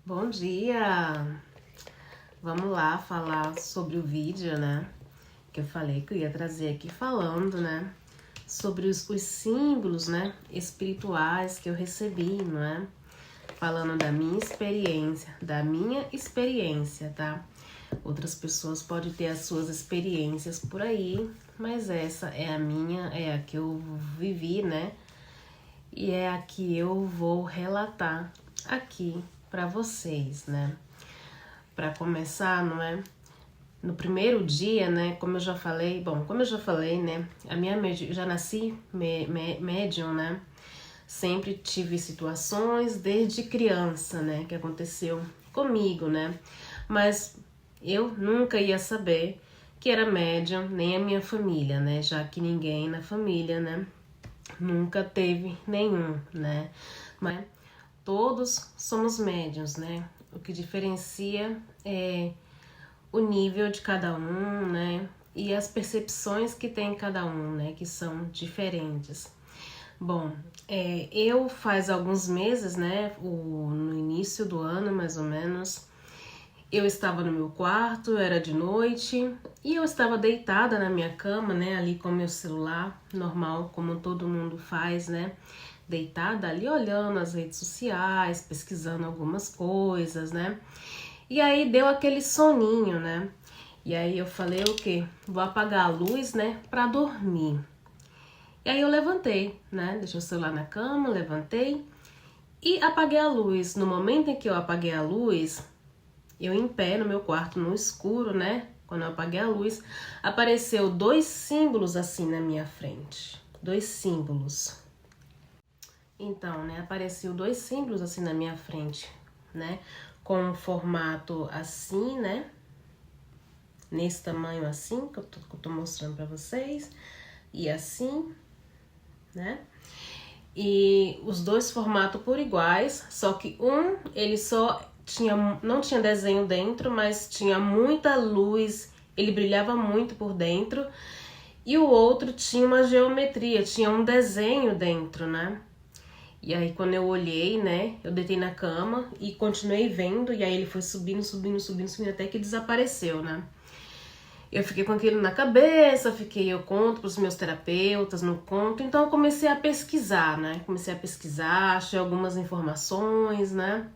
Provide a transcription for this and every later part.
Bom dia! Vamos lá falar sobre o vídeo, né? Que eu falei que eu ia trazer aqui falando, né? Sobre os símbolos, né? Espirituais que eu recebi, não é? Falando da minha experiência, tá? Outras pessoas podem ter as suas experiências por aí, mas essa é a minha, é a que eu vivi, né? E é a que eu vou relatar aqui para vocês, né? Para começar, não é? No primeiro dia, né? Como eu já falei, né? Eu já nasci médium, né? Sempre tive situações desde criança, né? Que aconteceu comigo, né? Mas eu nunca ia saber que era médium, nem a minha família, né? Já que ninguém na família, né? Nunca teve nenhum, né? Mas todos somos médiuns, né? O que diferencia é o nível de cada um, né? E as percepções que tem cada um, né? Que são diferentes. Bom, eu faz alguns meses, né? No início do ano, mais ou menos, eu estava no meu quarto, era de noite, e eu estava deitada na minha cama, né? Ali com meu celular, normal, como todo mundo faz, né? Deitada ali olhando as redes sociais, pesquisando algumas coisas, né? E aí deu aquele soninho, né? E aí eu falei o quê? Vou apagar a luz, né? Pra dormir. E aí eu levantei, né? Deixei o celular na cama, levantei e apaguei a luz. No momento em que eu apaguei a luz, eu em pé no meu quarto, no escuro, né? Quando eu apaguei a luz, apareceu dois símbolos assim na minha frente. Dois símbolos. Então, né? Apareceu dois símbolos assim na minha frente, né? Com um formato assim, né? Nesse tamanho assim, que eu tô mostrando pra vocês. E assim, né? E os dois formatos por iguais, só que ele só não tinha desenho dentro, mas tinha muita luz, ele brilhava muito por dentro. E o outro tinha uma geometria, tinha um desenho dentro, né? E aí quando eu olhei, né, eu deitei na cama e continuei vendo, e aí ele foi subindo até que desapareceu, né? Eu fiquei com aquilo na cabeça, eu conto pros meus terapeutas, não conto, então eu comecei a pesquisar, né? Achei algumas informações, né?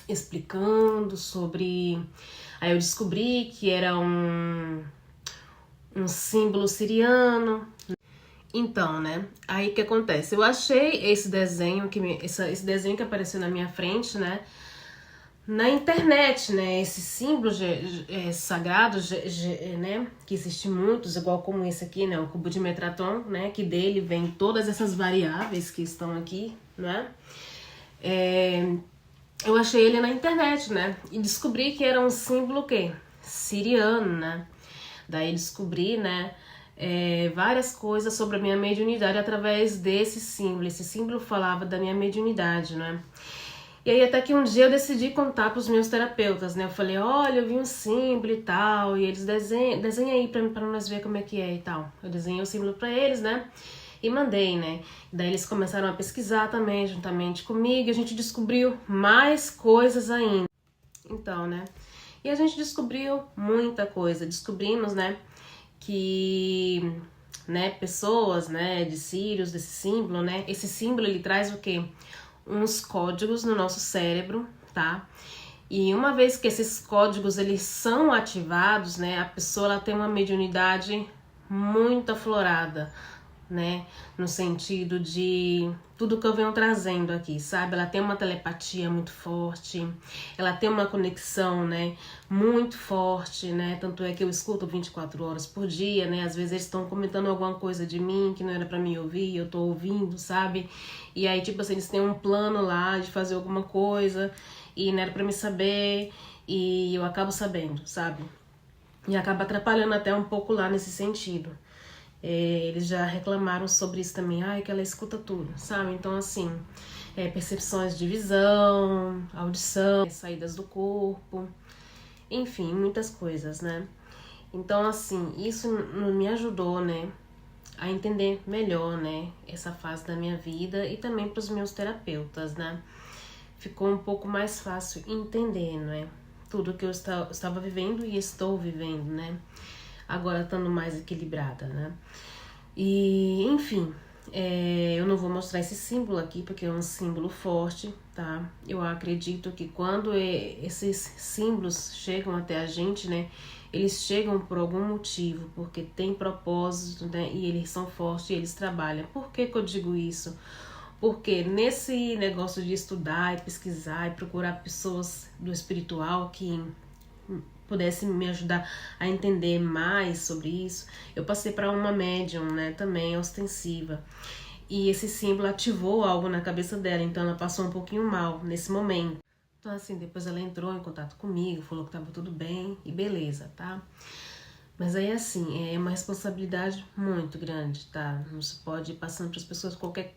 Explicando sobre... Aí eu descobri que era um símbolo siriano. Então, né? Aí o que acontece? Eu achei esse desenho esse desenho que apareceu na minha frente, né? Na internet, né? Esse símbolo sagrado, né? Que existe muitos, igual como esse aqui, né? O cubo de Metatron, né? Que dele vem todas essas variáveis que estão aqui, né? Eu achei ele na internet, né? E descobri que era um símbolo o quê? Siriano, né? Daí descobri, né? Várias coisas sobre a minha mediunidade através desse símbolo. Esse símbolo falava da minha mediunidade, né? E aí até que um dia eu decidi contar para os meus terapeutas, né? Eu falei, olha, eu vi um símbolo e tal, e eles desenha aí para nós ver como é que é e tal. Eu desenhei o símbolo para eles, né? E mandei, né? Daí eles começaram a pesquisar também, juntamente comigo, e a gente descobriu mais coisas ainda. Então, né? E a gente descobriu muita coisa. Descobrimos, né? Que, né? Pessoas, né? De Sírios, desse símbolo, né? Esse símbolo, ele traz o quê? Uns códigos no nosso cérebro, tá? E uma vez que esses códigos eles são ativados, né, a pessoa ela tem uma mediunidade muito aflorada, né, no sentido de tudo que eu venho trazendo aqui, sabe? Ela tem uma telepatia muito forte, ela tem uma conexão, né, muito forte, né? Tanto é que eu escuto 24 horas por dia, né? Às vezes eles estão comentando alguma coisa de mim que não era pra mim ouvir, eu tô ouvindo, sabe? E aí, tipo assim, eles têm um plano lá de fazer alguma coisa e não era pra mim saber e eu acabo sabendo, sabe? E acaba atrapalhando até um pouco lá nesse sentido. Eles já reclamaram sobre isso também, que ela escuta tudo, sabe? Então, assim, percepções de visão, audição, saídas do corpo, enfim, muitas coisas, né? Então, assim, isso me ajudou, né, a entender melhor, né, essa fase da minha vida e também para os meus terapeutas, né? ficou um pouco mais fácil entender, né? Tudo que eu estava vivendo e estou vivendo, né? Agora estando mais equilibrada, né? E, enfim, eu não vou mostrar esse símbolo aqui porque é um símbolo forte, tá? Eu acredito que quando esses símbolos chegam até a gente, né? Eles chegam por algum motivo, porque tem propósito, né? E eles são fortes e eles trabalham. Por que que eu digo isso? Porque nesse negócio de estudar e pesquisar e procurar pessoas do espiritual que pudessem me ajudar a entender mais sobre isso, eu passei para uma médium, né, também ostensiva. E esse símbolo ativou algo na cabeça dela, então ela passou um pouquinho mal nesse momento. Então assim, depois ela entrou em contato comigo, falou que estava tudo bem e beleza, tá? Mas aí assim, é uma responsabilidade muito grande, tá? Não se pode ir passando para as pessoas qualquer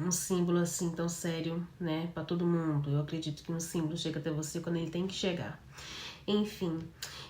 um símbolo assim tão sério, né, para todo mundo. Eu acredito que um símbolo chega até você quando ele tem que chegar. Enfim,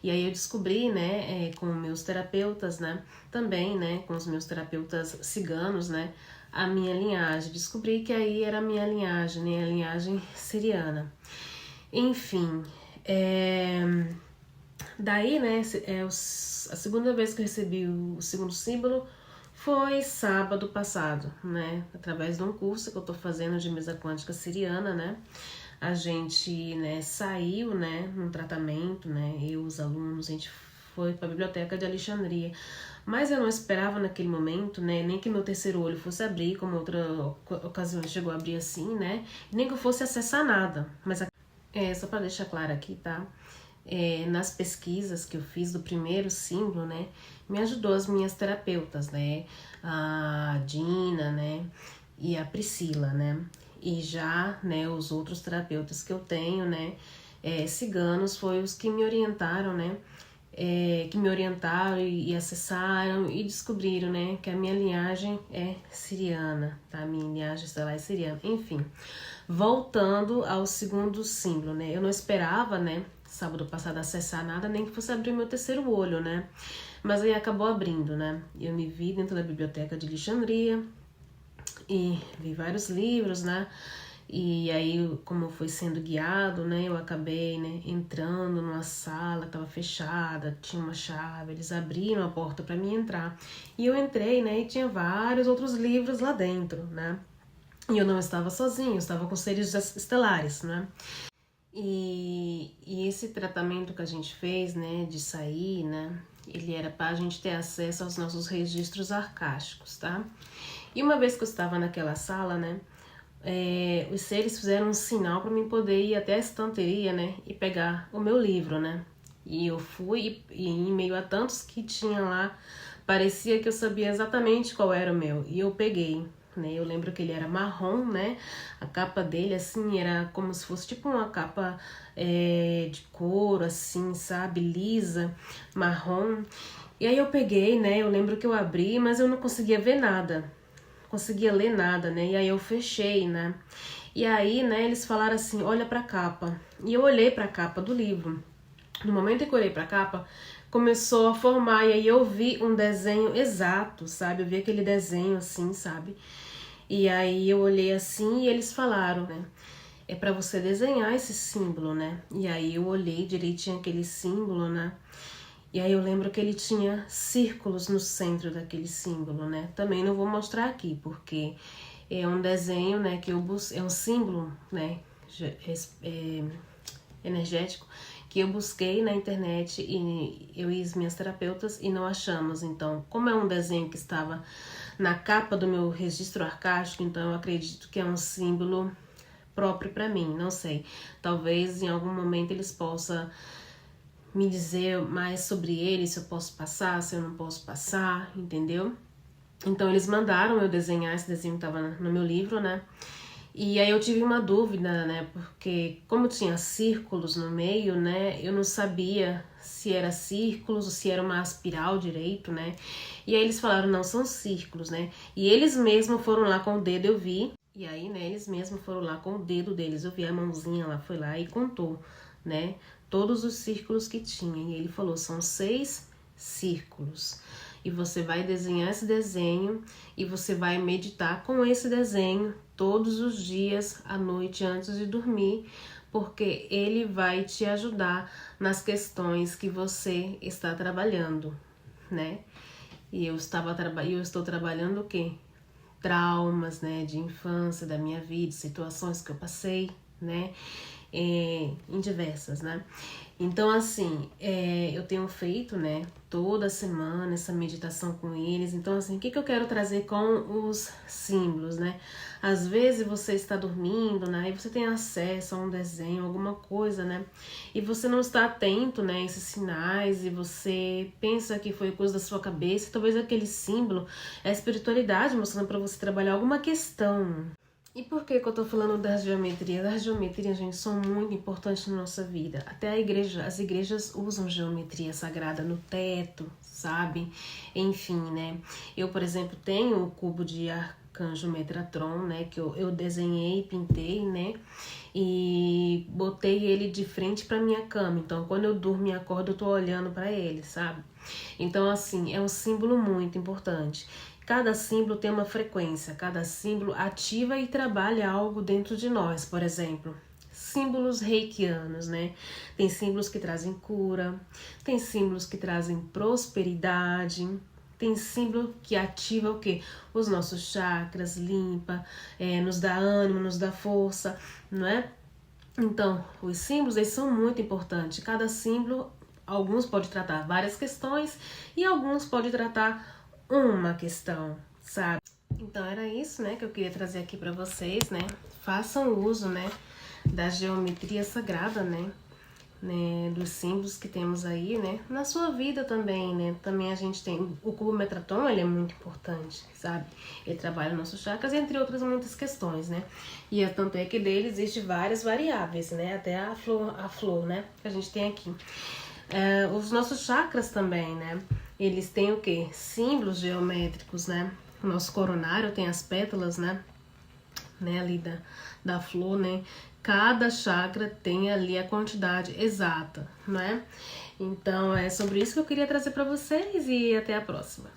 e aí eu descobri, né, com meus terapeutas, né, também, né, com os meus terapeutas ciganos, né, a minha linhagem. Descobri que aí era a minha linhagem, né, a linhagem siriana. Enfim, daí, né, a segunda vez que eu recebi o segundo símbolo foi sábado passado, né, através de um curso que eu tô fazendo de mesa quântica siriana, né. A gente, né, saiu, né, num tratamento, né, eu, os alunos, a gente foi para a biblioteca de Alexandria, mas eu não esperava naquele momento, né, nem que meu terceiro olho fosse abrir, como outra ocasião chegou a abrir assim, né, nem que eu fosse acessar nada, mas só para deixar claro aqui, tá, nas pesquisas que eu fiz do primeiro símbolo, né, me ajudou as minhas terapeutas, né, a Dina, né, e a Priscila, né, e já, né, os outros terapeutas que eu tenho, né, ciganos, foi os que me orientaram, né, e acessaram e descobriram, né, que a minha linhagem é siriana, tá, a minha linhagem estelar é siriana, enfim. Voltando ao segundo símbolo, né, eu não esperava, né, sábado passado acessar nada, nem que fosse abrir meu terceiro olho, né, mas aí acabou abrindo, né, eu me vi dentro da biblioteca de Alexandria, e vi vários livros, né? E aí, como foi sendo guiado, né? Eu acabei, né, entrando numa sala que estava fechada, tinha uma chave, eles abriram a porta para mim entrar. E eu entrei, né? E tinha vários outros livros lá dentro, né? E eu não estava sozinho, eu estava com seres estelares, né? E esse tratamento que a gente fez, né, de sair, né, ele era para a gente ter acesso aos nossos registros arcásticos, tá? E uma vez que eu estava naquela sala, né, os seres fizeram um sinal para mim poder ir até a estanteria, né, e pegar o meu livro, né? E eu fui e em meio a tantos que tinha lá, parecia que eu sabia exatamente qual era o meu. E eu peguei, né? Eu lembro que ele era marrom, né? A capa dele, assim, era como se fosse tipo uma capa de couro, assim, sabe? Lisa, marrom. E aí eu peguei, né? Eu lembro que eu abri, mas eu não conseguia ver nada. Conseguia ler nada, né? E aí eu fechei, né? E aí, né, eles falaram assim, olha pra capa. E eu olhei pra capa do livro. No momento que eu olhei pra capa, começou a formar, e aí eu vi um desenho exato, sabe? Eu vi aquele desenho assim, sabe? E aí eu olhei assim e eles falaram, né? É pra você desenhar esse símbolo, né? E aí eu olhei direitinho aquele símbolo, né? E aí eu lembro que ele tinha círculos no centro daquele símbolo, né? Também não vou mostrar aqui, porque é um desenho, né, que eu busquei, é um símbolo, né, energético, que eu busquei na internet e eu e as minhas terapeutas e não achamos. Então, como é um desenho que estava na capa do meu registro arcástico, então eu acredito que é um símbolo próprio para mim, não sei. Talvez em algum momento eles possam me dizer mais sobre ele, se eu posso passar, se eu não posso passar, entendeu? Então eles mandaram eu desenhar, esse desenho que estava no meu livro, né? E aí eu tive uma dúvida, né? Porque como tinha círculos no meio, né? Eu não sabia se era círculos ou se era uma espiral direito, né? E aí eles falaram, não, são círculos, né? E eles mesmos foram lá com o dedo, eu vi. E aí, né, eles mesmos foram lá com o dedo deles, eu vi a mãozinha lá, foi lá e contou, né? Todos os círculos que tinha. E ele falou, são 6 círculos. E você vai desenhar esse desenho e você vai meditar com esse desenho todos os dias à noite antes de dormir, porque ele vai te ajudar nas questões que você está trabalhando, né? E eu estou trabalhando o quê? Traumas, né, de infância, da minha vida, situações que eu passei, né, em diversas, né. Então, assim, eu tenho feito, né, toda semana essa meditação com eles. Então, assim, o que eu quero trazer com os símbolos, né? Às vezes você está dormindo, né, e você tem acesso a um desenho, alguma coisa, né, e você não está atento, né, a esses sinais, e você pensa que foi coisa da sua cabeça, e talvez aquele símbolo é a espiritualidade mostrando para você trabalhar alguma questão. E por que eu tô falando das geometrias? As geometrias, gente, são muito importantes na nossa vida. Até as igrejas usam geometria sagrada no teto, sabe? Enfim, né? Eu, por exemplo, tenho o cubo de arcanjo Metatron, né? Que eu desenhei, pintei, né? E botei ele de frente pra minha cama. Então, quando eu durmo e acordo, eu tô olhando pra ele, sabe? Então, assim, é um símbolo muito importante. Cada símbolo tem uma frequência, cada símbolo ativa e trabalha algo dentro de nós. Por exemplo, símbolos reikianos, né? Tem símbolos que trazem cura, tem símbolos que trazem prosperidade, tem símbolo que ativa o quê? Os nossos chakras, limpa, nos dá ânimo, nos dá força, não é? Então, os símbolos, eles são muito importantes. Cada símbolo, alguns pode tratar várias questões e alguns pode tratar uma questão, sabe? Então era isso, né, que eu queria trazer aqui pra vocês, né? Façam uso, né, da geometria sagrada, né, dos símbolos que temos aí, né, na sua vida também, né? Também a gente tem o cubo Metatron, ele é muito importante, sabe? Ele trabalha nossos chakras, entre outras muitas questões, né? E tanto é que dele existe várias variáveis, né? Até a flor, né, que a gente tem aqui. Os nossos chakras também, né? Eles têm o quê? Símbolos geométricos, né? O nosso coronário tem as pétalas, né? Ali da flor, né? Cada chakra tem ali a quantidade exata, não é? Então, é sobre isso que eu queria trazer para vocês e até a próxima.